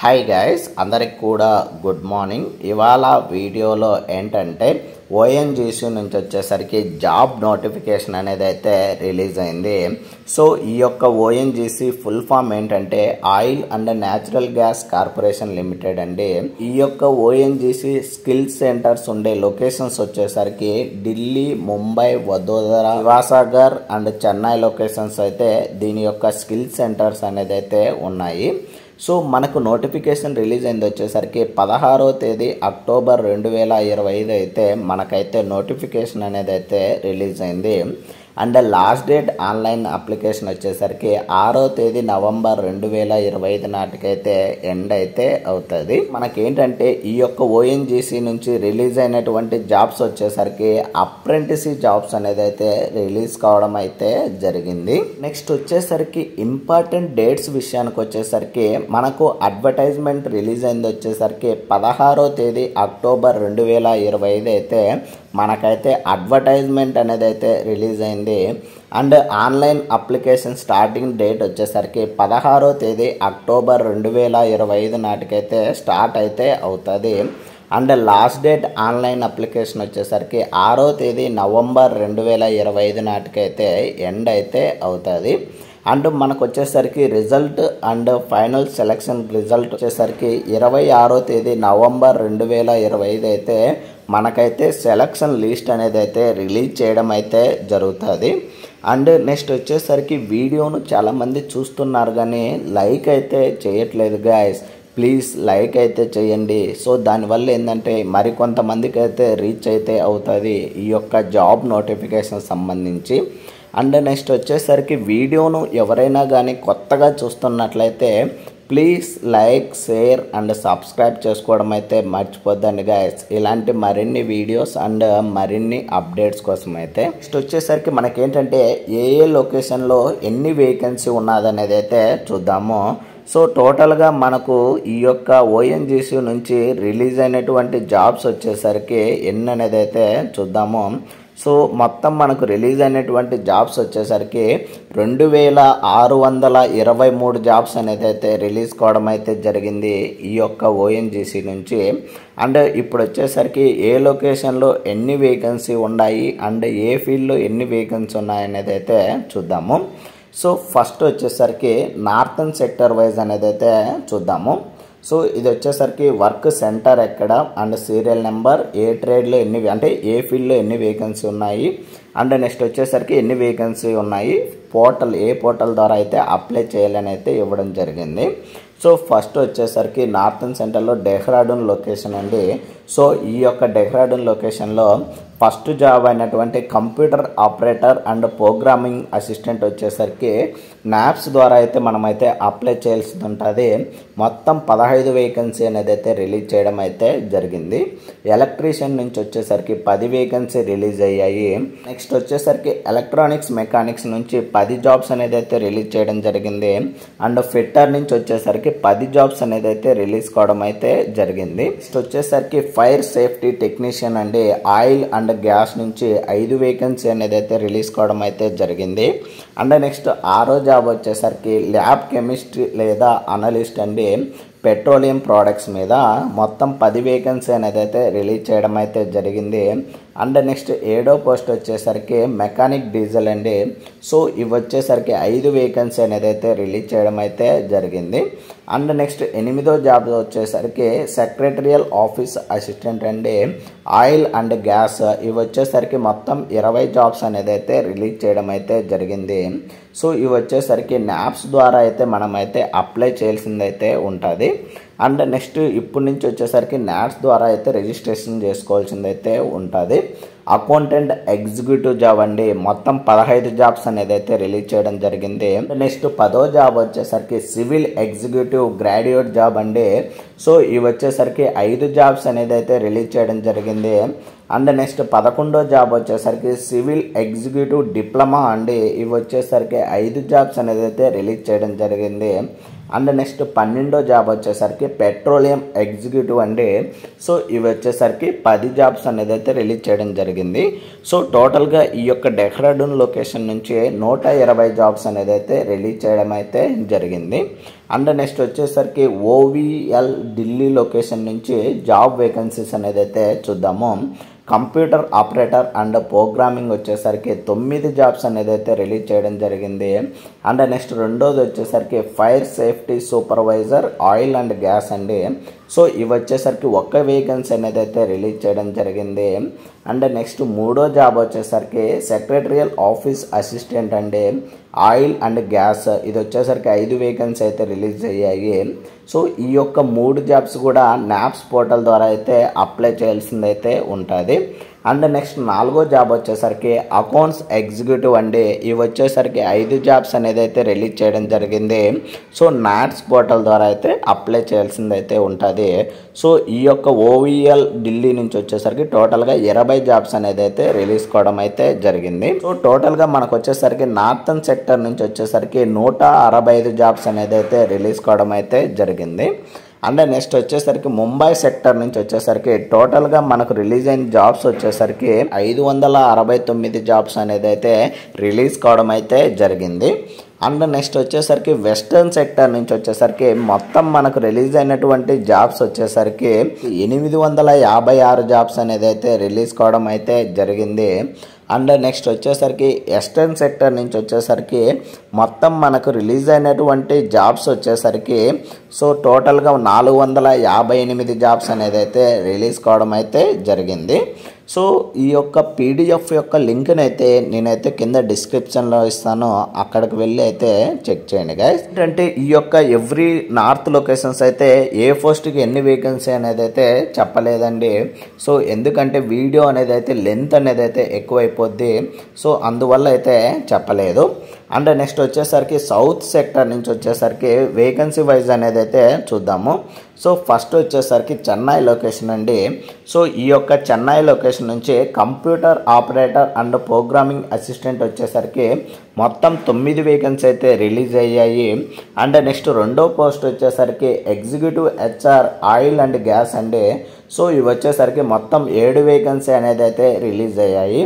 Hi guys, అందరికి కూడా good morning. ఇవాళ వీడియోలో ఏంటంటే ఓఎన్జీసీ నుంచి వచ్చేసరికి జాబ్ నోటిఫికేషన్ అనేది అయితే రిలీజ్ అయింది. సో ఈ యొక్క ఓఎన్జీసీ ఫుల్ ఫామ్ ఏంటంటే oil and natural gas corporation limited అండి. ఈ యొక్క ఓఎన్జీసీ స్కిల్ సెంటర్స్ ఉండే లొకేషన్స్ వచ్చేసరికి ఢిల్లీ, ముంబై, వడోదర, శివాసాగర్ అండ్ చెన్నై లొకేషన్స్ అయితే దీని యొక్క స్కిల్ సెంటర్స్ అనేది అయితే ఉన్నాయి. సో మనకు నోటిఫికేషన్ రిలీజ్ అయింది వచ్చేసరికి 16వ తేదీ అక్టోబర్ 2025 అయితే మనకైతే నోటిఫికేషన్ అనేది అయితే రిలీజ్ అయింది. And last date online application వచ్చేసరికి 6వ తేదీ నవంబర్ 2025 నాటికైతే ఎండ్ అయితే అవుతుంది. మనకేంటంటే ఈ యొక్క ఓఎన్జీసీ నుంచి రిలీజ్ అయినటువంటి జాబ్స్ వచ్చేసరికి అప్రెంటిస్ జాబ్స్ అనేది అయితే రిలీజ్ కావడం అయితే జరిగింది. నెక్స్ట్ వచ్చేసరికి ఇంపార్టెంట్ డేట్స్ విషయానికి వచ్చేసరికి మనకు అడ్వర్టైజ్మెంట్ రిలీజ్ అయింది వచ్చేసరికి 16వ తేదీ అక్టోబర్ 2025 అయితే మనకైతే అడ్వర్టైజ్మెంట్ అనేది అయితే రిలీజ్ అయింది. And online application starting date వచ్చేసరికి 16వ తేదీ అక్టోబర్ 2025 నాటికైతే స్టార్ట్ అయితే అవుతుంది. And last date online application వచ్చేసరికి 6వ తేదీ నవంబర్ 2025 నాటికైతే ఎండ్ అయితే అవుతుంది. అండ్ మనకు వచ్చేసరికి result and final selection result వచ్చేసరికి 26వ తేదీ నవంబర్ 2025 అయితే మనకైతే సెలక్షన్ లిస్ట్ అనేది అయితే రిలీజ్ చేయడం అయితే జరుగుతుంది. అండ్ నెక్స్ట్ వచ్చేసరికి వీడియోను చాలామంది చూస్తున్నారు కానీ లైక్ అయితే చేయట్లేదు గైస్. ప్లీజ్ లైక్ అయితే చేయండి. సో దానివల్ల ఏంటంటే మరికొంతమందికి అయితే రీచ్ అయితే అవుతుంది ఈ యొక్క జాబ్ నోటిఫికేషన్ సంబంధించి. అండ్ నెక్స్ట్ వచ్చేసరికి వీడియోను ఎవరైనా కానీ కొత్తగా చూస్తున్నట్లయితే please like, share and subscribe చేసుకోవడం అయితే మర్చిపోద్దండి గైస్. ఇలాంటి మరిన్ని వీడియోస్ అండ్ మరిన్ని అప్డేట్స్ కోసం అయితే నెక్స్ట్ వచ్చేసరికి మనకేంటంటే ఏ లొకేషన్లో ఎన్ని వేకెన్సీ ఉన్నదనేది అయితే చూద్దాము. సో టోటల్గా మనకు ఈ యొక్క ఓఎన్జీసీ నుంచి రిలీజ్ అయినటువంటి జాబ్స్ వచ్చేసరికి ఎన్ని అనేది అయితే చూద్దాము. సో మొత్తం మనకు రిలీజ్ అయినటువంటి జాబ్స్ వచ్చేసరికి 2623 జాబ్స్ అనేది అయితే రిలీజ్ కావడం అయితే జరిగింది ఈ యొక్క ఓఎన్జీసీ నుంచి. అండ్ ఇప్పుడు వచ్చేసరికి ఏ లొకేషన్లో ఎన్ని వేకెన్సీ ఉన్నాయి అండ్ ఏ ఫీల్డ్లో ఎన్ని వేకెన్సీ ఉన్నాయి అనేది అయితే చూద్దాము. సో ఫస్ట్ వచ్చేసరికి నార్థన్ సెక్టర్ వైజ్ అనేది అయితే చూద్దాము. సో ఇది వచ్చేసరికి వర్క్ సెంటర్ ఎక్కడ అండ్ సీరియల్ నెంబర్, ఏ ట్రేడ్లో ఎన్ని అంటే ఏ ఫీల్డ్లో ఎన్ని వేకెన్సీ ఉన్నాయి అండ్ నెక్స్ట్ వచ్చేసరికి ఎన్ని వేకెన్సీ ఉన్నాయి, పోర్టల్ ఏ పోర్టల్ ద్వారా అయితే అప్లై చేయాలని అయితే ఇవ్వడం జరిగింది. సో ఫస్ట్ వచ్చేసరికి నార్థన్ సెంటర్లో డెహ్రాడూన్ లొకేషన్ అండి. సో ఈ యొక్క డెహ్రాడూన్ లొకేషన్లో ఫస్ట్ జాబ్ అయినటువంటి computer operator and programming assistant వచ్చేసరికి నాప్స్ ద్వారా అయితే మనమైతే అప్లై చేయాల్సి ఉంటుంది. మొత్తం 15 వేకెన్సీ అనేది అయితే రిలీజ్ చేయడం అయితే జరిగింది. ఎలక్ట్రీషియన్ నుంచి వచ్చేసరికి 10 వేకెన్సీ రిలీజ్ అయ్యాయి. నెక్స్ట్ వచ్చేసరికి ఎలక్ట్రానిక్స్ మెకానిక్స్ నుంచి 10 జాబ్స్ అనేది అయితే రిలీజ్ చేయడం జరిగింది. అండ్ ఫిట్టర్ నుంచి వచ్చేసరికి 10 జాబ్స్ అనేది అయితే రిలీజ్ కావడం అయితే జరిగింది. నెక్స్ట్ వచ్చేసరికి ఫైర్ సేఫ్టీ టెక్నీషియన్ అండి, ఆయిల్ అండ్ గ్యాస్ నుంచి 5 వేకెన్సీ అనేది అయితే రిలీజ్ కావడం అయితే జరిగింది. అండ్ నెక్స్ట్ 6వ జాబ్ వచ్చేసరికి ల్యాబ్ కెమిస్ట్రీ లేదా అనలిస్ట్ అండి, పెట్రోలియం ప్రోడక్ట్స్ మీద మొత్తం 10 వేకెన్సీ అనేది అయితే రిలీజ్ చేయడం అయితే జరిగింది. అండ్ నెక్స్ట్ 7వ పోస్ట్ వచ్చేసరికి మెకానిక్ డీజిల్ అండి. సో ఇవి వచ్చేసరికి 5 వేకెన్సీ అనేది అయితే రిలీజ్ చేయడం అయితే జరిగింది. అండ్ నెక్స్ట్ 8వ జాబ్ వచ్చేసరికి సెక్రటరియల్ ఆఫీస్ అసిస్టెంట్ అండి, ఆయిల్ అండ్ గ్యాస్. ఇవి వచ్చేసరికి మొత్తం 20 జాబ్స్ అనేది అయితే రిలీజ్ చేయడం అయితే జరిగింది. సో ఇవి వచ్చేసరికి నాప్స్ ద్వారా అయితే మనమైతే అప్లై చేయాల్సిందైతే ఉంటుంది. అండ్ నెక్స్ట్ ఇప్పటి నుంచి వచ్చేసరికి నాట్స్ ద్వారా అయితే రిజిస్ట్రేషన్ చేసుకోవాల్సిందైతే ఉంటుంది. అకౌంటెంట్ ఎగ్జిక్యూటివ్ జాబ్ అండి, మొత్తం 15 జాబ్స్ అనేది అయితే రిలీజ్ చేయడం జరిగింది. నెక్స్ట్ 10వ జాబ్ వచ్చేసరికి సివిల్ ఎగ్జిక్యూటివ్ గ్రాడ్యుయేట్ జాబ్ అండి. సో ఇవి వచ్చేసరికి 5 జాబ్స్ అనేది అయితే రిలీజ్ చేయడం జరిగింది. అండ్ నెక్స్ట్ 11వ జాబ్ వచ్చేసరికి సివిల్ ఎగ్జిక్యూటివ్ డిప్లొమా అండి. ఇవి వచ్చేసరికి 5 జాబ్స్ అనేది అయితే రిలీజ్ చేయడం జరిగింది. అండ్ నెక్స్ట్ 12వ జాబ్ వచ్చేసరికి పెట్రోలియం ఎగ్జిక్యూటివ్ అండి. సో ఇవి వచ్చేసరికి 10 జాబ్స్ అనేది అయితే రిలీజ్ చేయడం జరిగింది. సో టోటల్గా ఈ యొక్క డెహ్రాడూన్ లొకేషన్ నుంచి 120 జాబ్స్ అనేది అయితే రిలీజ్ చేయడం అయితే జరిగింది. అండ్ నెక్స్ట్ వచ్చేసరికి ఓవిఎల్ ఢిల్లీ లొకేషన్ నుంచి జాబ్ వేకెన్సీస్ అనేది అయితే చూద్దాము. కంప్యూటర్ ఆపరేటర్ అండ్ ప్రోగ్రామింగ్ వచ్చేసరికి 9 జాబ్స్ అనేది అయితే రిలీజ్ చేయడం జరిగింది. అండ్ నెక్స్ట్ రెండోది వచ్చేసరికి fire safety supervisor oil and gas అండి. సో ఇవి వచ్చేసరికి ఒక్క వేకెన్సీ అనేది అయితే రిలీజ్ చేయడం జరిగింది. అండ్ నెక్స్ట్ మూడో జాబ్ వచ్చేసరికి సెక్రటరియల్ ఆఫీస్ అసిస్టెంట్ అండి, ఆయిల్ అండ్ గ్యాస్. ఇది వచ్చేసరికి 5 వేకెన్సీ అయితే రిలీజ్ అయ్యాయి. సో ఈ యొక్క 3 జాబ్స్ కూడా నాప్స్ పోర్టల్ ద్వారా అయితే అప్లై చేయాల్సింది అయితే ఉంటుంది. అండ్ నెక్స్ట్ 4వ జాబ్ వచ్చేసరికి అకౌంట్స్ ఎగ్జిక్యూటివ్ అండి. ఇవి వచ్చేసరికి 5 జాబ్స్ అనేది అయితే రిలీజ్ చేయడం జరిగింది. సో నాట్స్ పోర్టల్ ద్వారా అయితే అప్లై చేయాల్సింది అయితే ఉంటుంది. సో ఈ యొక్క ఓవిఎల్ ఢిల్లీ నుంచి వచ్చేసరికి టోటల్గా 20 జాబ్స్ అనేది అయితే రిలీజ్ కావడం అయితే జరిగింది. సో టోటల్గా మనకు వచ్చేసరికి నార్థన్ సెక్టర్ నుంచి వచ్చేసరికి 165 జాబ్స్ అనేది అయితే రిలీజ్ కావడం అయితే జరిగింది. అండ్ నెక్స్ట్ వచ్చేసరికి ముంబై సెక్టర్ నుంచి వచ్చేసరికి టోటల్గా మనకు రిలీజ్ అయిన జాబ్స్ వచ్చేసరికి 569 జాబ్స్ అనేది అయితే రిలీజ్ కావడం అయితే జరిగింది. అండ్ నెక్స్ట్ వచ్చేసరికి వెస్టర్న్ సెక్టర్ నుంచి వచ్చేసరికి మొత్తం మనకు రిలీజ్ అయినటువంటి జాబ్స్ వచ్చేసరికి 856 జాబ్స్ అనేది అయితే రిలీజ్ కావడం అయితే జరిగింది. అండ్ నెక్స్ట్ వచ్చేసరికి వెస్టర్న్ సెక్టర్ నుంచి వచ్చేసరికి మొత్తం మనకు రిలీజ్ అయినటువంటి జాబ్స్ వచ్చేసరికి సో టోటల్గా 458 జాబ్స్ అనేది అయితే రిలీజ్ కావడం అయితే జరిగింది. సో ఈ యొక్క పీడిఎఫ్ యొక్క లింక్ని అయితే నేనైతే కింద డిస్క్రిప్షన్లో ఇస్తాను, అక్కడికి వెళ్ళి అయితే చెక్ చేయండి గైస్. ఏంటంటే ఈ యొక్క ఎవ్రీ నార్త్ లొకేషన్స్ అయితే ఏ పోస్ట్కి ఎన్ని వేకెన్సీ అనేది అయితే చెప్పలేదండి. సో ఎందుకంటే వీడియో అనేది అయితే లెంత్ అనేది అయితే ఎక్కువైపోద్ది. సో అందువల్ల అయితే చెప్పలేదు. అండ్ నెక్స్ట్ వచ్చేసరికి సౌత్ సెక్టర్ నుంచి వచ్చేసరికి వేకెన్సీ వైజ్ అనేది అయితే చూద్దాము. సో ఫస్ట్ వచ్చేసరికి చెన్నై లొకేషన్ అండి. సో ఈ యొక్క చెన్నై లొకేషన్ నుంచి computer operator and programming assistant వచ్చేసరికి మొత్తం 9 వేకెన్సీ అయితే రిలీజ్ అయ్యాయి. అండ్ నెక్స్ట్ రెండో పోస్ట్ వచ్చేసరికి executive HR oil and gas అండి. సో ఇవి వచ్చేసరికి మొత్తం 7 వేకెన్సీ అనేది అయితే రిలీజ్ అయ్యాయి.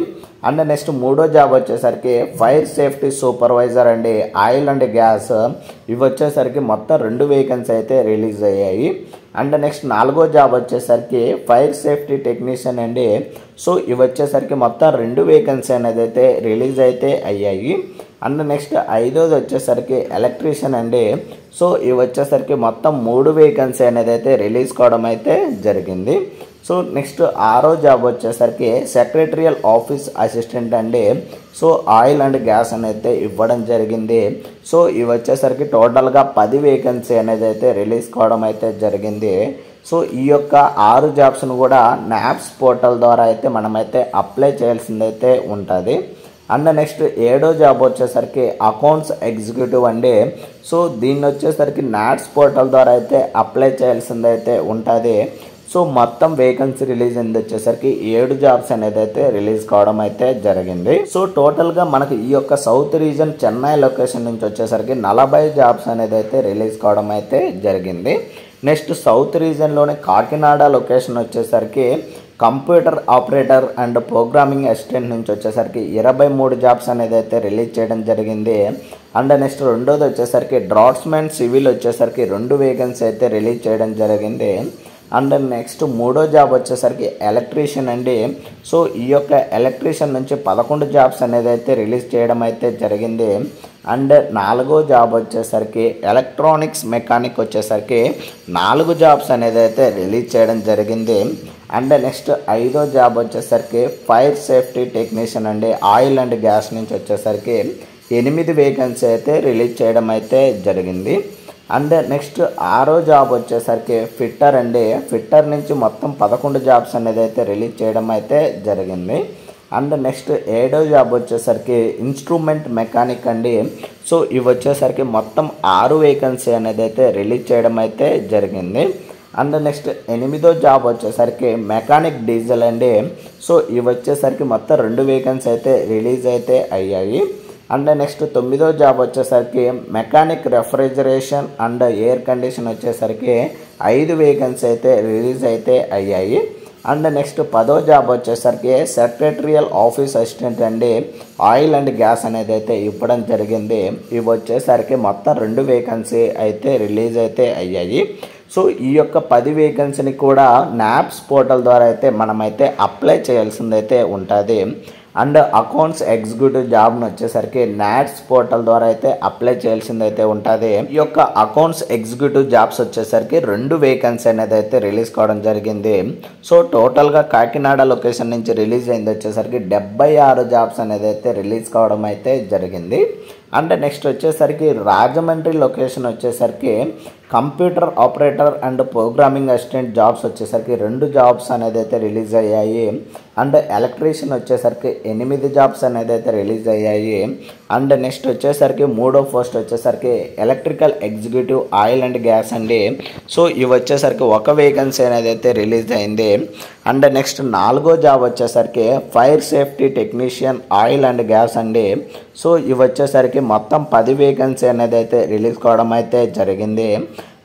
అండ్ నెక్స్ట్ మూడో జాబ్ వచ్చేసరికి ఫైర్ సేఫ్టీ సూపర్వైజర్ అండి, ఆయిల్ అండ్ గ్యాస్. ఇవి వచ్చేసరికి మొత్తం 2 వేకెన్సీ అయితే రిలీజ్ అయ్యాయి. అండ్ నెక్స్ట్ 4వ జాబ్ వచ్చేసరికి ఫైర్ సేఫ్టీ టెక్నీషియన్ అండి. సో ఇవి వచ్చేసరికి మొత్తం 2 వేకెన్సీ అనేది అయితే రిలీజ్ అయితే అయ్యాయి. అండ్ నెక్స్ట్ 5వది వచ్చేసరికి ఎలక్ట్రీషియన్ అండి. సో ఇవి వచ్చేసరికి మొత్తం 3 వేకెన్సీ అనేది అయితే రిలీజ్ కావడం అయితే జరిగింది. సో నెక్స్ట్ 6వ జాబ్ వచ్చేసరికి సెక్రటరియల్ ఆఫీస్ అసిస్టెంట్ అండి. సో ఆయిల్ అండ్ గ్యాస్ అనేది ఇవ్వడం జరిగింది. సో ఇవి వచ్చేసరికి టోటల్గా 10 వేకెన్సీ అనేది అయితే రిలీజ్ కావడం అయితే జరిగింది. సో ఈ యొక్క 6 జాబ్స్ను కూడా నాప్స్ పోర్టల్ ద్వారా అయితే మనమైతే అప్లై చేయాల్సిందైతే ఉంటుంది. అండ్ నెక్స్ట్ 7వ జాబ్ వచ్చేసరికి అకౌంట్స్ ఎగ్జిక్యూటివ్ అండి. సో దీన్ని వచ్చేసరికి నాట్స్ పోర్టల్ ద్వారా అయితే అప్లై చేయాల్సిందైతే ఉంటుంది. సో మొత్తం వేకెన్సీ రిలీజ్ అయింది వచ్చేసరికి 7 జాబ్స్ అనేది అయితే రిలీజ్ కావడం అయితే జరిగింది. సో టోటల్గా మనకి ఈ యొక్క సౌత్ రీజన్ చెన్నై లొకేషన్ నుంచి వచ్చేసరికి 40 జాబ్స్ అనేది అయితే రిలీజ్ కావడం అయితే జరిగింది. నెక్స్ట్ సౌత్ రీజన్లోని కాకినాడ లొకేషన్ వచ్చేసరికి computer operator and programming assistant నుంచి వచ్చేసరికి 23 జాబ్స్ అనేది అయితే రిలీజ్ చేయడం జరిగింది. అండ్ నెక్స్ట్ రెండోది వచ్చేసరికి డ్రాట్స్మెన్ సివిల్ వచ్చేసరికి 2 వేకెన్సీ అయితే రిలీజ్ చేయడం జరిగింది. అండ్ నెక్స్ట్ మూడో జాబ్ వచ్చేసరికి ఎలక్ట్రీషియన్ అండి. సో ఈ యొక్క ఎలక్ట్రీషియన్ నుంచి 11 జాబ్స్ అనేది అయితే రిలీజ్ చేయడం అయితే జరిగింది. అండ్ 4వ జాబ్ వచ్చేసరికి ఎలక్ట్రానిక్స్ మెకానిక్ వచ్చేసరికి 4 జాబ్స్ అనేది అయితే రిలీజ్ చేయడం జరిగింది. అండ్ నెక్స్ట్ 5వ జాబ్ వచ్చేసరికి ఫైర్ సేఫ్టీ టెక్నీషియన్ అండి, ఆయిల్ అండ్ గ్యాస్ నుంచి వచ్చేసరికి 8 వేకెన్సీ అయితే రిలీజ్ చేయడం అయితే జరిగింది. అండ్ నెక్స్ట్ 6వ జాబ్ వచ్చేసరికి ఫిట్టర్ అండి. ఫిట్టర్ నుంచి మొత్తం 11 జాబ్స్ అనేది అయితే రిలీజ్ చేయడం అయితే జరిగింది. అండ్ నెక్స్ట్ 7వ జాబ్ వచ్చేసరికి ఇన్స్ట్రుమెంట్ మెకానిక్ అండి. సో ఇవి వచ్చేసరికి మొత్తం 6 వేకెన్సీ అనేది అయితే రిలీజ్ చేయడం అయితే జరిగింది. అండ్ నెక్స్ట్ 8వ జాబ్ వచ్చేసరికి మెకానిక్ డీజిల్ అండి. సో ఇవి వచ్చేసరికి మొత్తం 2 వేకెన్సీ అయితే రిలీజ్ అయితే అయ్యాయి. అండ్ నెక్స్ట్ 9వ జాబ్ వచ్చేసరికి mechanic refrigeration and air condition వచ్చేసరికి 5 వేకెన్సీ అయితే రిలీజ్ అయితే అయ్యాయి. అండ్ నెక్స్ట్ 10వ జాబ్ వచ్చేసరికి సెక్రటరియల్ ఆఫీస్ అసిస్టెంట్ అండి ఆయిల్ అండ్ గ్యాస్ అనేది అయితే ఇవ్వడం జరిగింది. ఇవి వచ్చేసరికి మొత్తం 2 వేకెన్సీ అయితే రిలీజ్ అయితే అయ్యాయి. సో ఈ యొక్క 10 వేకెన్సీని కూడా నాప్స్ పోర్టల్ ద్వారా అయితే మనమైతే అప్లై చేయాల్సిందైతే ఉంటుంది. అండ్ అకౌంట్స్ ఎగ్జిక్యూటివ్ జాబ్ను వచ్చేసరికి నాట్స్ పోర్టల్ ద్వారా అయితే అప్లై చేయాల్సిందైతే ఉంటుంది. ఈ యొక్క అకౌంట్స్ ఎగ్జిక్యూటివ్ జాబ్స్ వచ్చేసరికి 2 వేకెన్సీ అనేది అయితే రిలీజ్ కావడం జరిగింది. సో టోటల్గా కాకినాడ లొకేషన్ నుంచి రిలీజ్ అయింది వచ్చేసరికి 76 జాబ్స్ అనేది అయితే రిలీజ్ కావడం అయితే జరిగింది. అండ్ నెక్స్ట్ వచ్చేసరికి రాజమండ్రి లొకేషన్ వచ్చేసరికి computer operator and programming assistant jobs వచ్చేసరికి 2 జాబ్స్ అనేది అయితే రిలీజ్ అయ్యాయి. అండ్ ఎలక్ట్రీషియన్ వచ్చేసరికి 8 జాబ్స్ అనేది అయితే రిలీజ్ అయ్యాయి. అండ్ నెక్స్ట్ వచ్చేసరికి 3వ పోస్ట్ వచ్చేసరికి electrical executive oil and gas అండి. సో ఇవి వచ్చేసరికి 1 వేకెన్సీ అనేది అయితే రిలీజ్ అయింది. అండ్ నెక్స్ట్ 4వ జాబ్ వచ్చేసరికి fire safety technician oil and gas అండి. సో ఇవి వచ్చేసరికి మొత్తం 10 వేకెన్సీ అనేది అయితే రిలీజ్ కావడం అయితే జరిగింది.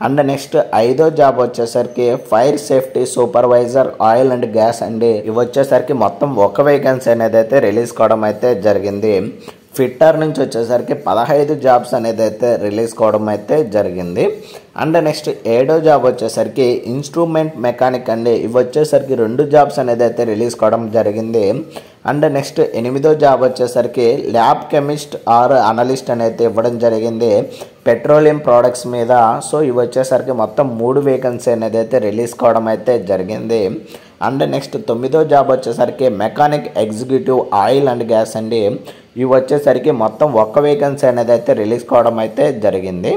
అండ్ నెక్స్ట్ 5వ జాబ్ వచ్చేసరికి fire safety supervisor oil and gas అండి. ఇవి వచ్చేసరికి మొత్తం 1 వేకెన్సీ అనేది అయితే రిలీజ్ కావడం అయితే జరిగింది. ఫిట్టర్ నుంచి వచ్చేసరికి 15 జాబ్స్ అనేది అయితే రిలీజ్ కావడం అయితే జరిగింది. అండ్ నెక్స్ట్ 7వ జాబ్ వచ్చేసరికి ఇన్స్ట్రుమెంట్ మెకానిక్ అండి. ఇవి వచ్చేసరికి 2 జాబ్స్ అనేది అయితే రిలీజ్ కావడం జరిగింది. అండ్ నెక్స్ట్ 8వ జాబ్ వచ్చేసరికి ల్యాబ్ కెమిస్ట్ ఆర్ అనలిస్ట్ అనేది ఇవ్వడం జరిగింది పెట్రోలియం ప్రోడక్ట్స్ మీద. సో ఇవి వచ్చేసరికి మొత్తం 3 వేకెన్సీ అనేది అయితే రిలీజ్ కావడం అయితే జరిగింది. అండ్ నెక్స్ట్ 9వ జాబ్ వచ్చేసరికి mechanic executive oil and gas అండి. ఇవి వచ్చేసరికి మొత్తం 1 వేకెన్సీ అనేది అయితే రిలీజ్ కావడం అయితే జరిగింది.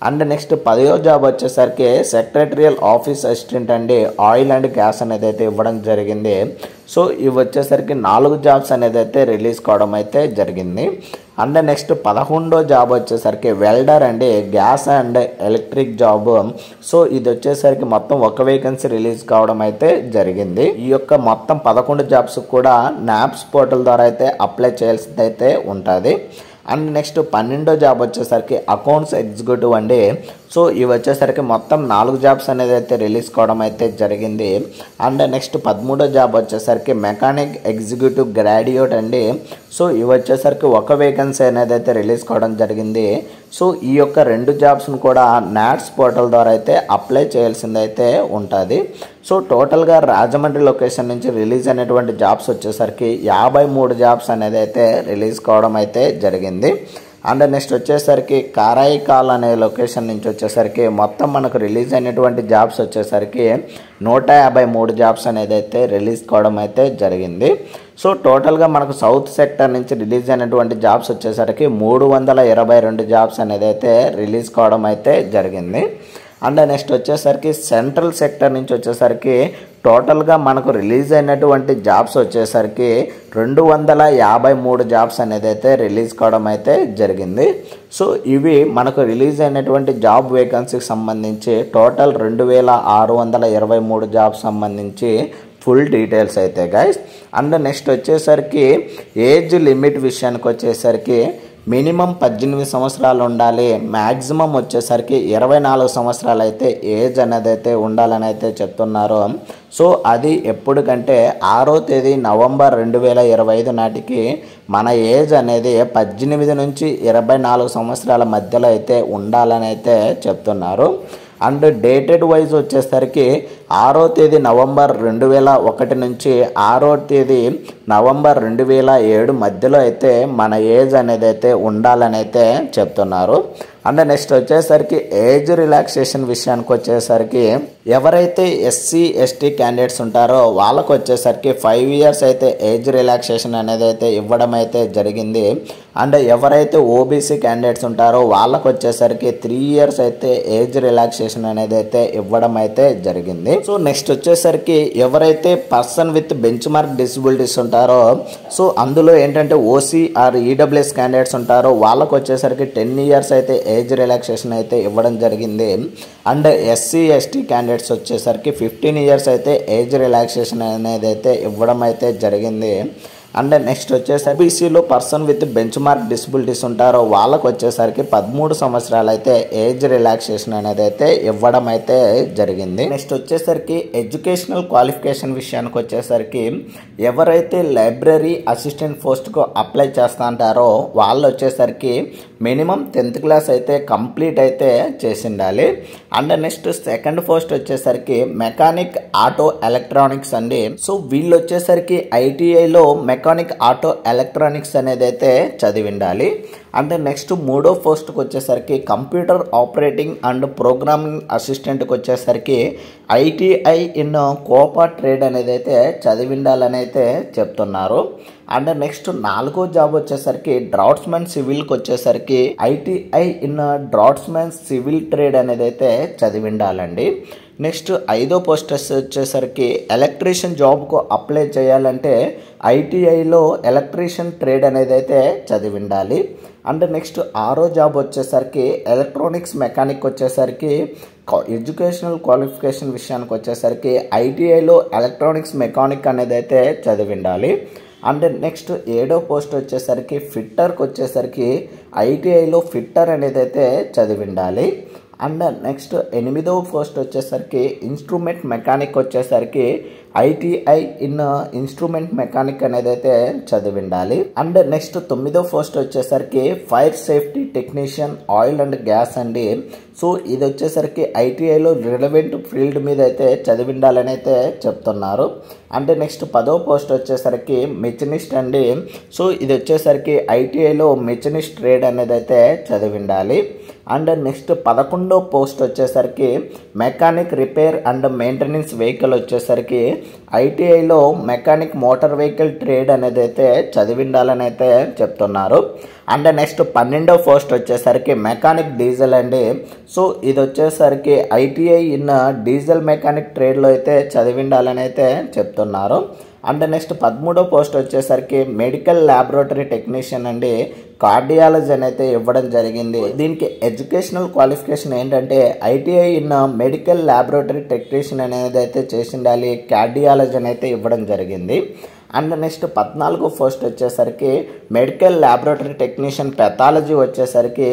అండ్ నెక్స్ట్ 10వ జాబ్ వచ్చేసరికి సెక్రటరియల్ ఆఫీస్ అసిస్టెంట్ అండి ఆయిల్ అండ్ గ్యాస్ అనేది అయితే ఇవ్వడం జరిగింది. సో ఇవి వచ్చేసరికి 4 జాబ్స్ అనేది అయితే రిలీజ్ కావడం అయితే జరిగింది. అండ్ నెక్స్ట్ 11వ జాబ్ వచ్చేసరికి వెల్డర్ అండి gas and electric job. So ఇది వచ్చేసరికి మొత్తం 1 వేకెన్సీ రిలీజ్ కావడం అయితే జరిగింది. ఈ యొక్క మొత్తం 11 జాబ్స్ కూడా నాప్స్ పోర్టల్ ద్వారా అయితే అప్లై చేయాల్సింది అయితే ఉంటుంది. అండ్ నెక్స్ట్ 12వ జాబ్ వచ్చేసరికి అకౌంట్స్ ఎగ్జిక్యూటివ్ అండి. సో ఇవి వచ్చేసరికి మొత్తం 4 జాబ్స్ అనేది అయితే రిలీజ్ కావడం అయితే జరిగింది. అండ్ నెక్స్ట్ 13వ జాబ్ వచ్చేసరికి మెకానిక్ ఎగ్జిక్యూటివ్ గ్రాడ్యుయేట్ అండి. సో ఇవి వచ్చేసరికి 1 వేకెన్సీ అనేది అయితే రిలీజ్ కావడం జరిగింది. సో ఈ యొక్క 2 జాబ్స్ను కూడా నాట్స్ పోర్టల్ ద్వారా అయితే అప్లై చేయాల్సింది అయితే ఉంటుంది. సో టోటల్గా రాజమండ్రి లొకేషన్ నుంచి రిలీజ్ అయినటువంటి జాబ్స్ వచ్చేసరికి 53 జాబ్స్ అనేది అయితే రిలీజ్ కావడం అయితే జరిగింది. అండ్ నెక్స్ట్ వచ్చేసరికి కారాయికాల్ అనే లొకేషన్ నుంచి వచ్చేసరికి మొత్తం మనకు రిలీజ్ అయినటువంటి జాబ్స్ వచ్చేసరికి 153 జాబ్స్ అనేది అయితే రిలీజ్ కావడం అయితే జరిగింది. సో టోటల్గా మనకు సౌత్ సెక్టర్ నుంచి రిలీజ్ అయినటువంటి జాబ్స్ వచ్చేసరికి 322 జాబ్స్ అనేది అయితే రిలీజ్ కావడం అయితే జరిగింది. అండ్ నెక్స్ట్ వచ్చేసరికి సెంట్రల్ సెక్టర్ నుంచి వచ్చేసరికి టోటల్గా మనకు రిలీజ్ అయినటువంటి జాబ్స్ వచ్చేసరికి 253 జాబ్స్ అనేది అయితే రిలీజ్ కావడం అయితే జరిగింది. సో ఇవి మనకు రిలీజ్ అయినటువంటి జాబ్ వేకెన్సీకి సంబంధించి టోటల్ 2623 జాబ్స్ సంబంధించి ఫుల్ డీటెయిల్స్ అయితే గైస్. అండ్ నెక్స్ట్ వచ్చేసరికి ఏజ్ లిమిట్ విషయానికి వచ్చేసరికి మినిమం 18 సంవత్సరాలు ఉండాలి, మ్యాక్సిమం వచ్చేసరికి 24 సంవత్సరాలు అయితే ఏజ్ అనేది అయితే ఉండాలని అయితే చెప్తున్నారు. సో అది ఎప్పటికంటే 6వ తేదీ నవంబర్ 2025 నాటికి మన ఏజ్ అనేది 18 నుంచి 24 సంవత్సరాల మధ్యలో అయితే ఉండాలని అయితే చెప్తున్నారు. అండ్ డేటెడ్ వైజ్ వచ్చేసరికి 6వ తేదీ నవంబర్ 2001 నుంచి 6వ తేదీ నవంబర్ 2007 మధ్యలో అయితే మన ఏజ్ అనేది అయితే ఉండాలని అయితే చెప్తున్నారు. అండ్ నెక్స్ట్ వచ్చేసరికి ఏజ్ రిలాక్సేషన్ విషయానికి వచ్చేసరికి ఎవరైతే ఎస్సీ ఎస్టీ క్యాండిడేట్స్ ఉంటారో వాళ్ళకు వచ్చేసరికి 5 ఇయర్స్ అయితే ఏజ్ రిలాక్సేషన్ అనేది అయితే ఇవ్వడం అయితే జరిగింది. అండ్ ఎవరైతే ఓబీసీ క్యాండిడేట్స్ ఉంటారో వాళ్ళకు వచ్చేసరికి 3 ఇయర్స్ అయితే ఏజ్ రిలాక్సేషన్ అనేది అయితే ఇవ్వడం అయితే జరిగింది. సో నెక్స్ట్ వచ్చేసరికి ఎవరైతే person with bench mark disabilities ఉంటారో సో అందులో ఏంటంటే ఓసీ ఆర్ ఈడబ్ల్యూఎస్ క్యాండిడేట్స్ ఉంటారో వాళ్ళకు వచ్చేసరికి 10 ఇయర్స్ అయితే ఏజ్ రిలాక్సేషన్ అయితే ఇవ్వడం జరిగింది. అండ్ ఎస్సీ ఎస్టీ క్యాండిడేట్స్ వచ్చేసరికి 15 ఇయర్స్ అయితే ఏజ్ రిలాక్సేషన్ అనేది అయితే ఇవ్వడం అయితే జరిగింది. అండ్ నెక్స్ట్ వచ్చేసరికి బీసీలో person with bench mark disabilities ఉంటారో వాళ్ళకు వచ్చేసరికి 13 సంవత్సరాలు అయితే ఏజ్ రిలాక్సేషన్ అనేది అయితే ఇవ్వడం అయితే జరిగింది. నెక్స్ట్ వచ్చేసరికి ఎడ్యుకేషనల్ క్వాలిఫికేషన్ విషయానికి వచ్చేసరికి ఎవరైతే లైబ్రరీ అసిస్టెంట్ పోస్ట్కు అప్లై చేస్తా అంటారో వాళ్ళు వచ్చేసరికి మినిమం 10th క్లాస్ అయితే కంప్లీట్ అయితే చేసి ఉండాలి. అండ్ నెక్స్ట్ సెకండ్ పోస్ట్ వచ్చేసరికి మెకానిక్ ఆటో ఎలక్ట్రానిక్స్ అండి. సో వీళ్ళు వచ్చేసరికి ఐటీఐలో మెకానిక్ ఆటో ఎలక్ట్రానిక్స్ అనేది అయితే చదివి ఉండాలి. అండ్ నెక్స్ట్ మూడో పోస్ట్కి వచ్చేసరికి కంప్యూటర్ ఆపరేటింగ్ అండ్ ప్రోగ్రామింగ్ అసిస్టెంట్కి వచ్చేసరికి ఐటీఐ ఇన్ కోపా ట్రేడ్ అనేది అయితే చదివి ఉండాలని అయితే చెప్తున్నారు. అండ్ నెక్స్ట్ నాలుగో జాబ్ వచ్చేసరికి డ్రాఫ్ట్స్మెన్ సివిల్కి వచ్చేసరికి ITI in draughtsmen civil trade అనేది అయితే చదివి ఉండాలండి. నెక్స్ట్ ఐదో పోస్ట్ వచ్చేసరికి ఎలక్ట్రీషియన్ జాబ్కు అప్లై చేయాలంటే ఐటీఐలో ఎలక్ట్రీషియన్ ట్రేడ్ అనేది అయితే చదివి ఉండాలి. అండ్ నెక్స్ట్ ఆరో జాబ్ వచ్చేసరికి ఎలక్ట్రానిక్స్ మెకానిక్ వచ్చేసరికి ఎడ్యుకేషనల్ క్వాలిఫికేషన్ విషయానికి వచ్చేసరికి ఐటీఐలో ఎలక్ట్రానిక్స్ మెకానిక్ అనేది అయితే చదివి ఉండాలి. అండ్ నెక్స్ట్ ఏడో పోస్ట్ వచ్చేసరికి ఫిట్టర్కి వచ్చేసరికి ఐటీఐలో ఫిట్టర్ అనేది అయితే చదివి ఉండాలి. అండ్ నెక్స్ట్ ఎనిమిదవ పోస్ట్ వచ్చేసరికి ఇన్స్ట్రుమెంట్ మెకానిక్ వచ్చేసరికి ఐటీఐ ఇన్ ఇన్స్ట్రుమెంట్ మెకానిక్ అనేది అయితే చదివి ఉండాలి. అండ్ నెక్స్ట్ తొమ్మిదో పోస్ట్ వచ్చేసరికి fire safety technician oil and gas అండి. సో ఇది వచ్చేసరికి ఐటీఐలో రిలవెంట్ ఫీల్డ్ మీద అయితే చదివి ఉండాలని అయితే చెప్తున్నారు. అంటే నెక్స్ట్ 10వ పోస్ట్ వచ్చేసరికి మెషినిస్ట్ అండి. సో ఇది వచ్చేసరికి ఐటీఐలో మెషినిస్ట్ ట్రేడ్ అనేది అయితే చదివి ఉండాలి. అండ్ నెక్స్ట్ 11వ పోస్ట్ వచ్చేసరికి mechanic repair and maintenance vehicle వచ్చేసరికి ఐటీఐలో మెకానిక్ మోటార్ వెహికల్ ట్రేడ్ అనేది అయితే చదివి ఉండాలని అయితే చెప్తున్నారు. అండ్ నెక్స్ట్ 12వ పోస్ట్ వచ్చేసరికి మెకానిక్ డీజిల్ అండి. సో ఇది వచ్చేసరికి ఐటీఐ ఇన్ డీజిల్ మెకానిక్ ట్రేడ్లో అయితే చదివి ఉండాలని అయితే చెప్తున్నారు. అండ్ నెక్స్ట్ 13వ పోస్ట్ వచ్చేసరికి మెడికల్ ల్యాబొరేటరీ టెక్నీషియన్ అండి. కార్డియాలజీ అయితే ఇవ్వడం జరిగింది. దీనికి ఎడ్యుకేషనల్ క్వాలిఫికేషన్ ఏంటంటే ITI in medical laboratory technician అనేది అయితే చేసి ఉండాలి. కార్డియాలజీ అయితే ఇవ్వడం జరిగింది. అండ్ నెక్స్ట్ 14వ పోస్ట్ వచ్చేసరికి మెడికల్ ల్యాబొరేటరీ టెక్నీషియన్ పెథాలజీ వచ్చేసరికి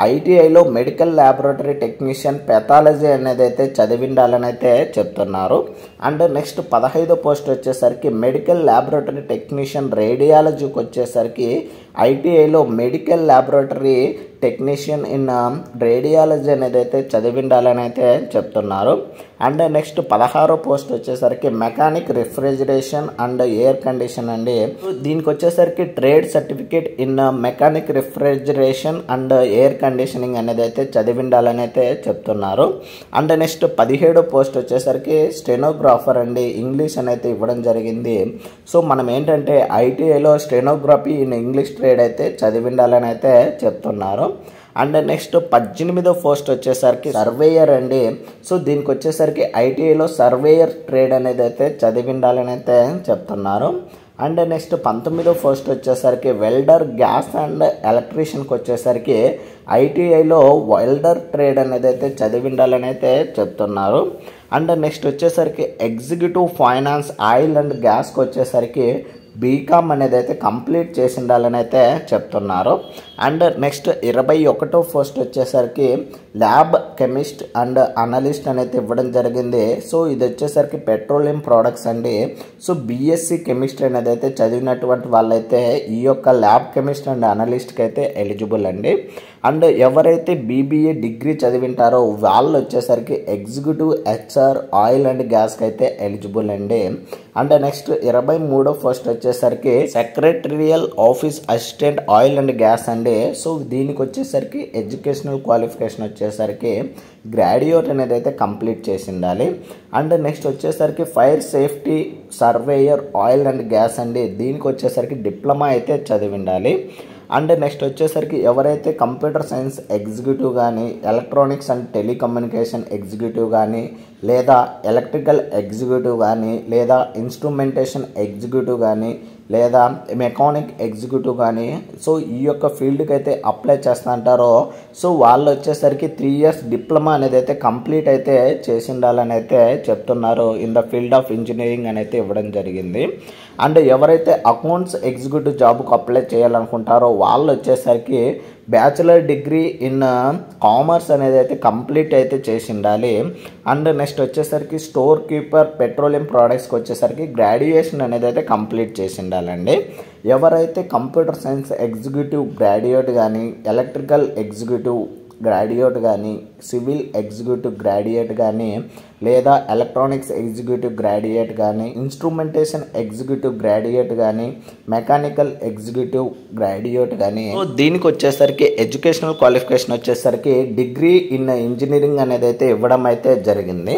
ఐటీఐలో మెడికల్ ల్యాబొరేటరీ టెక్నీషియన్ పెథాలజీ అనేది అయితే చదివి ఉండాలని అయితే చెప్తున్నారు. అండ్ నెక్స్ట్ 15వ పోస్ట్ వచ్చేసరికి మెడికల్ ల్యాబొరేటరీ టెక్నీషియన్ రేడియాలజీకి వచ్చేసరికి ఐటీఐలో medical laboratory technician in radiology అనేది అయితే చదివి ఉండాలని అయితే చెప్తున్నారు. అండ్ నెక్స్ట్ 16వ పోస్ట్ వచ్చేసరికి mechanic refrigeration and air condition అండి. దీనికి వచ్చేసరికి trade certificate in mechanic refrigeration and air conditioning అనేది అయితే చదివి ఉండాలని అయితే చెప్తున్నారు. అండ్ నెక్స్ట్ 17వ పోస్ట్ వచ్చేసరికి స్టెనోగ్రాఫర్ అండి. ఇంగ్లీష్ అనేది ఇవ్వడం జరిగింది. సో మనం ఏంటంటే ఐటీఐలో స్టెనోగ్రఫీ ఇన్ ఇంగ్లీష్ ట్రేడ్ అయితే చదివి ఉండాలని అయితే చెప్తున్నారు. అండ్ నెక్స్ట్ 18వ పోస్ట్ వచ్చేసరికి సర్వేయర్ అండి. సో దీనికి వచ్చేసరికి ఐటీఐలో సర్వేయర్ ట్రేడ్ అనేది అయితే చదివి ఉండాలని అయితే చెప్తున్నారు. అండ్ నెక్స్ట్ 19వ పోస్ట్ వచ్చేసరికి వెల్డర్ గ్యాస్ అండ్ ఎలక్ట్రీషియన్కి వచ్చేసరికి ఐటీఐలో వెల్డర్ ట్రేడ్ అనేది అయితే చదివి ఉండాలని అయితే చెప్తున్నారు. అండ్ నెక్స్ట్ వచ్చేసరికి ఎగ్జిక్యూటివ్ ఫైనాన్స్ ఆయిల్ అండ్ గ్యాస్కి వచ్చేసరికి బీకామ్ అనేది అయితే కంప్లీట్ చేసి ఉండాలని అయితే చెప్తున్నారు. అండ్ నెక్స్ట్ 21వ పోస్ట్ వచ్చేసరికి ల్యాబ్ కెమిస్ట్ అండ్ అనలిస్ట్ అనేది ఇవ్వడం జరిగింది. సో ఇది వచ్చేసరికి పెట్రోలియం ప్రోడక్ట్స్ అండి. సో బీఎస్సీ కెమిస్ట్రీ అనేది అయితే చదివినటువంటి వాళ్ళైతే ఈ యొక్క ల్యాబ్ కెమిస్ట్ అండ్ అనలిస్ట్కి అయితే ఎలిజిబుల్ అండి. అండ్ ఎవరైతే బీబీఏ డిగ్రీ చదివింటారో వాళ్ళు వచ్చేసరికి ఎగ్జిక్యూటివ్ హెచ్ఆర్ ఆయిల్ అండ్ గ్యాస్కి అయితే ఎలిజిబుల్ అండి. అండ్ నెక్స్ట్ 23వ పోస్ట్ వచ్చేసరికి secretarial office assistant oil and gas అండి. సో దీనికి వచ్చేసరికి ఎడ్యుకేషనల్ క్వాలిఫికేషన్ వచ్చేసరికి గ్రాడ్యుయేట్ అనేది అయితే కంప్లీట్ చేసి ఉండాలి. అండ్ నెక్స్ట్ వచ్చేసరికి fire safety surveyor oil and gas అండి. దీనికి వచ్చేసరికి డిప్లొమా అయితే చదివి ఉండాలి. అండ్ నెక్స్ట్ వచ్చేసరికి ఎవరైతే కంప్యూటర్ సైన్స్ ఎగ్జిక్యూటివ్ కానీ ఎలక్ట్రానిక్స్ అండ్ టెలికమ్యూనికేషన్ ఎగ్జిక్యూటివ్ కానీ లేదా ఎలక్ట్రికల్ ఎగ్జిక్యూటివ్ కానీ లేదా ఇన్స్ట్రుమెంటేషన్ ఎగ్జిక్యూటివ్ కానీ లేదా మెకానిక్ ఎగ్జిక్యూటివ్ కానీ సో ఈ యొక్క ఫీల్డ్కి అయితే అప్లై చేస్తా అంటారో సో వాళ్ళు వచ్చేసరికి 3 years డిప్లొమా అనేది అయితే కంప్లీట్ అయితే చేసి ఉండాలని అయితే చెప్తున్నారు. In the field of engineering అని అయితే ఇవ్వడం జరిగింది. అండ్ ఎవరైతే అకౌంట్స్ ఎగ్జిక్యూటివ్ జాబ్కు అప్లై చేయాలనుకుంటారో వాళ్ళు వచ్చేసరికి బ్యాచిలర్ డిగ్రీ ఇన్ కామర్స్ అనేది అయితే కంప్లీట్ అయితే చేసి ఉండాలి. అండ్ నెక్స్ట్ వచ్చేసరికి స్టోర్ కీపర్ పెట్రోలియం ప్రోడక్ట్స్కి వచ్చేసరికి గ్రాడ్యుయేషన్ అనేది అయితే కంప్లీట్ చేసి ఉండాలండి. ఎవరైతే కంప్యూటర్ సైన్స్ ఎగ్జిక్యూటివ్ గ్రాడ్యుయేట్ కానీ ఎలక్ట్రికల్ ఎగ్జిక్యూటివ్ గ్రాడ్యుయేట్ కానీ సివిల్ ఎగ్జిక్యూటివ్ గ్రాడ్యుయేట్ కానీ లేదా ఎలక్ట్రానిక్స్ ఎగ్జిక్యూటివ్ గ్రాడ్యుయేట్ కానీ ఇన్స్ట్రుమెంటేషన్ ఎగ్జిక్యూటివ్ గ్రాడ్యుయేట్ కానీ మెకానికల్ ఎగ్జిక్యూటివ్ గ్రాడ్యుయేట్ కానీ దీనికి వచ్చేసరికి ఎడ్యుకేషనల్ క్వాలిఫికేషన్ వచ్చేసరికి డిగ్రీ ఇన్ ఇంజనీరింగ్ అనేది అయితే ఇవ్వడం అయితే జరిగింది.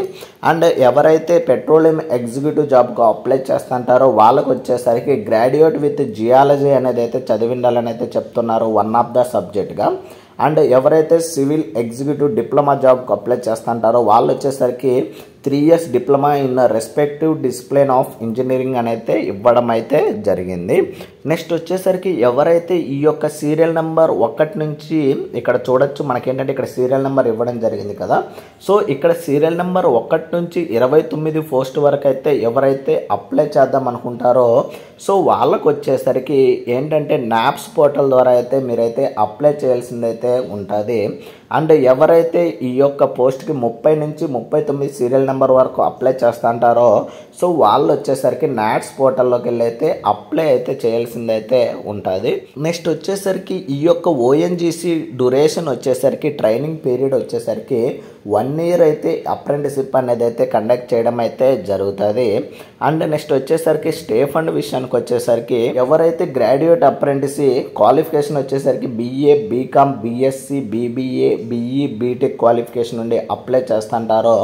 అండ్ ఎవరైతే పెట్రోలియం ఎగ్జిక్యూటివ్ జాబ్కు అప్లై చేస్తుంటారో వాళ్ళకు వచ్చేసరికి గ్రాడ్యుయేట్ విత్ జియాలజీ అనేది అయితే చదివిండాలని అయితే చెప్తున్నారు వన్ ఆఫ్ ద సబ్జెక్ట్గా. అండ్ ఎవరైతే సివిల్ ఎగ్జిక్యూటివ్ డిప్లొమా జాబ్కి అప్లై చేస్తుంటారో వాళ్ళు వచ్చేసరికి 3 years diploma in respective discipline of engineering అని అయితే ఇవ్వడం అయితే జరిగింది. నెక్స్ట్ వచ్చేసరికి ఎవరైతే ఈ యొక్క సీరియల్ నెంబర్ 1 నుంచి ఇక్కడ చూడొచ్చు మనకేంటంటే ఇక్కడ సీరియల్ నెంబర్ ఇవ్వడం జరిగింది కదా. సో ఇక్కడ సీరియల్ నెంబర్ 1 నుంచి 29 పోస్ట్ వరకు అయితే ఎవరైతే అప్లై చేద్దాం అనుకుంటారో సో వాళ్ళకు వచ్చేసరికి ఏంటంటే నాప్స్ పోర్టల్ ద్వారా అయితే మీరైతే అప్లై చేయాల్సిందైతే ఉంటుంది. అండ్ ఎవరైతే ఈ యొక్క పోస్ట్కి 30 నుంచి 39 సీరియల్ నెంబర్ వరకు అప్లై చేస్తుంటారో సో వాళ్ళు వచ్చేసరికి నాట్స్ పోర్టల్లోకి వెళ్ళి అయితే అప్లై అయితే చేయాల్సిందైతే ఉంటుంది. నెక్స్ట్ వచ్చేసరికి ఈ యొక్క ఓఎన్జీసీ డ్యూరేషన్ వచ్చేసరికి ట్రైనింగ్ పీరియడ్ వచ్చేసరికి 1 year అయితే అప్రెంటిస్షిప్ అనేది అయితే కండక్ట్ చేయడం అయితే జరుగుతుంది. అండ్ నెక్స్ట్ వచ్చేసరికి స్టే ఫండ్ విషయానికి వచ్చేసరికి ఎవరైతే గ్రాడ్యుయేట్ అప్రెంటిస్ క్వాలిఫికేషన్ వచ్చేసరికి BA BCom BSc BBA BE BTech qualification నుండి అప్లై చేస్తుంటారో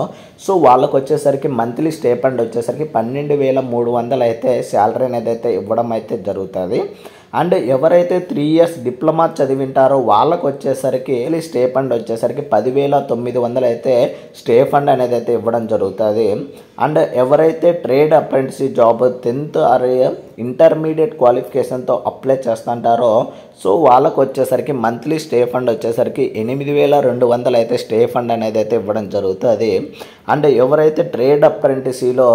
సో వాళ్ళకు వచ్చేసరికి మంత్లీ స్టే ఫండ్ వచ్చేసరికి 12,300 అయితే శాలరీ అనేది అయితే ఇవ్వడం అయితే జరుగుతుంది. అండ్ ఎవరైతే 3 years డిప్లొమా చదివింటారో వాళ్ళకు వచ్చేసరికి స్టే ఫండ్ వచ్చేసరికి 10,900 అయితే స్టే ఫండ్ అనేది అయితే ఇవ్వడం జరుగుతుంది. అండ్ ఎవరైతే trade apprentice job 10th or intermediate క్వాలిఫికేషన్తో అప్లై చేస్తుంటారో సో వాళ్ళకు వచ్చేసరికి మంత్లీ స్టే ఫండ్ వచ్చేసరికి 8,200 అయితే స్టే ఫండ్ అనేది అయితే ఇవ్వడం జరుగుతుంది. అండ్ ఎవరైతే ట్రేడ్ అప్రెంటిసీలో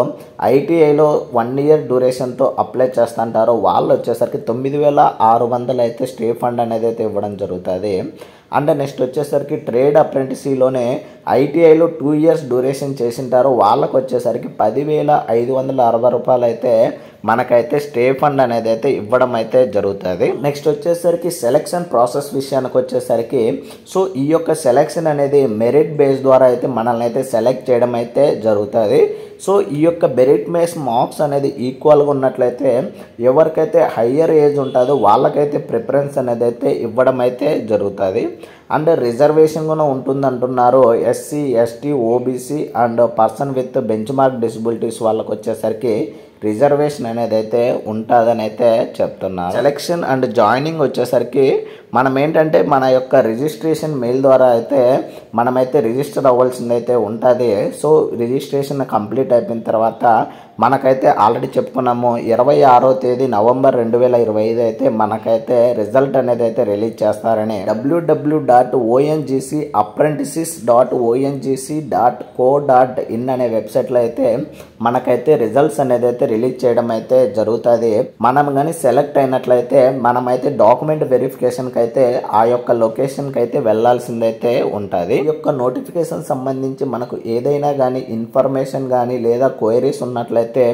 ITIలో 1 year డ్యూరేషన్తో అప్లై చేస్తుంటారో వాళ్ళు వచ్చేసరికి 9,600 అయితే స్టే ఫండ్ అనేది అయితే ఇవ్వడం జరుగుతుంది. అండ్ నెక్స్ట్ వచ్చేసరికి ట్రేడ్ అప్రెంటిసీలోనే ITIలో 2 years డ్యూరేషన్ చేసింటారో వాళ్ళకు వచ్చేసరికి 10,560 రూపాయలు అయితే మనకైతే స్టే ఫండ్ అనేది అయితే ఇవ్వడం అయితే జరుగుతుంది. నెక్స్ట్ వచ్చేసరికి సెలక్షన్ ప్రాసెస్ విషయానికి వచ్చేసరికి సో ఈ యొక్క సెలక్షన్ అనేది మెరిట్ బేస్ ద్వారా అయితే మనల్ని అయితే సెలెక్ట్ చేయడం అయితే జరుగుతుంది. సో ఈ యొక్క మెరిట్ బేస్ మార్క్స్ అనేది ఈక్వల్గా ఉన్నట్లయితే ఎవరికైతే హయ్యర్ ఏజ్ ఉంటుందో వాళ్ళకైతే ప్రిఫరెన్స్ అనేది అయితే ఇవ్వడం అయితే జరుగుతుంది. అండ్ రిజర్వేషన్ కూడా ఉంటుందంటున్నారు. SC ST OBC and person with bench mark disabilities వాళ్ళకి వచ్చేసరికి రిజర్వేషన్ అనేది అయితే ఉంటుందని అయితే చెప్తున్నారు. సెలెక్షన్ అండ్ జాయినింగ్ వచ్చేసరికి మనం ఏంటంటే మన యొక్క రిజిస్ట్రేషన్ మెయిల్ ద్వారా అయితే మనమైతే రిజిస్టర్ అవ్వాల్సింది అయితే ఉంటుంది. సో రిజిస్ట్రేషన్ కంప్లీట్ అయిపోయిన తర్వాత మనకైతే ఆల్రెడీ చెప్పుకున్నాము 26వ తేదీ నవంబర్ 2025 అయితే మనకైతే రిజల్ట్ అనేది అయితే రిలీజ్ చేస్తారని www.ongcapprentices.ongc.co.in అనే వెబ్సైట్లో అయితే మనకైతే రిజల్ట్స్ అనేది అయితే రిలీజ్ చేయడం అయితే జరుగుతుంది. మనం కానీ సెలెక్ట్ అయినట్లయితే మనమైతే డాక్యుమెంట్ వెరిఫికేషన్కి అయితే ఆ యొక్క లొకేషన్కి అయితే వెళ్లాల్సిందైతే ఉంటుంది. ఈ యొక్క నోటిఫికేషన్ సంబంధించి మనకు ఏదైనా కానీ ఇన్ఫర్మేషన్ కానీ లేదా క్వైరీస్ ఉన్నట్లయితే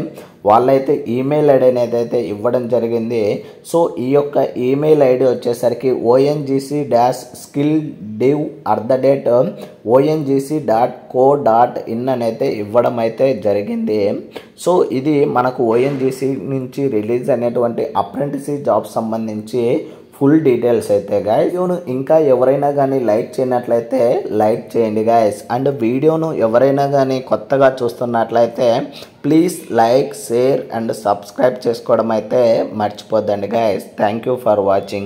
వాళ్ళైతే ఈమెయిల్ ఐడి అనేది అయితే ఇవ్వడం జరిగింది. సో ఈ యొక్క ఈమెయిల్ ఐడి వచ్చేసరికి ongc-skill@ongc.co.in అనేది ఇవ్వడం అయితే జరిగింది. సో ఇది మనకు ONGC నుంచి రిలీజ్ అనేటువంటి అప్రెంటిస్ జాబ్ సంబంధించి ఫుల్ డీటెయిల్స్ అయితే గాయస్. వీడియోను ఇంకా ఎవరైనా కానీ లైక్ చేయనట్లయితే లైక్ చేయండి గాయస్. అండ్ వీడియోను ఎవరైనా కానీ కొత్తగా చూస్తున్నట్లయితే please like share and subscribe చేసుకోవడం అయితే మర్చిపోద్దండి guys. Thank you for watching.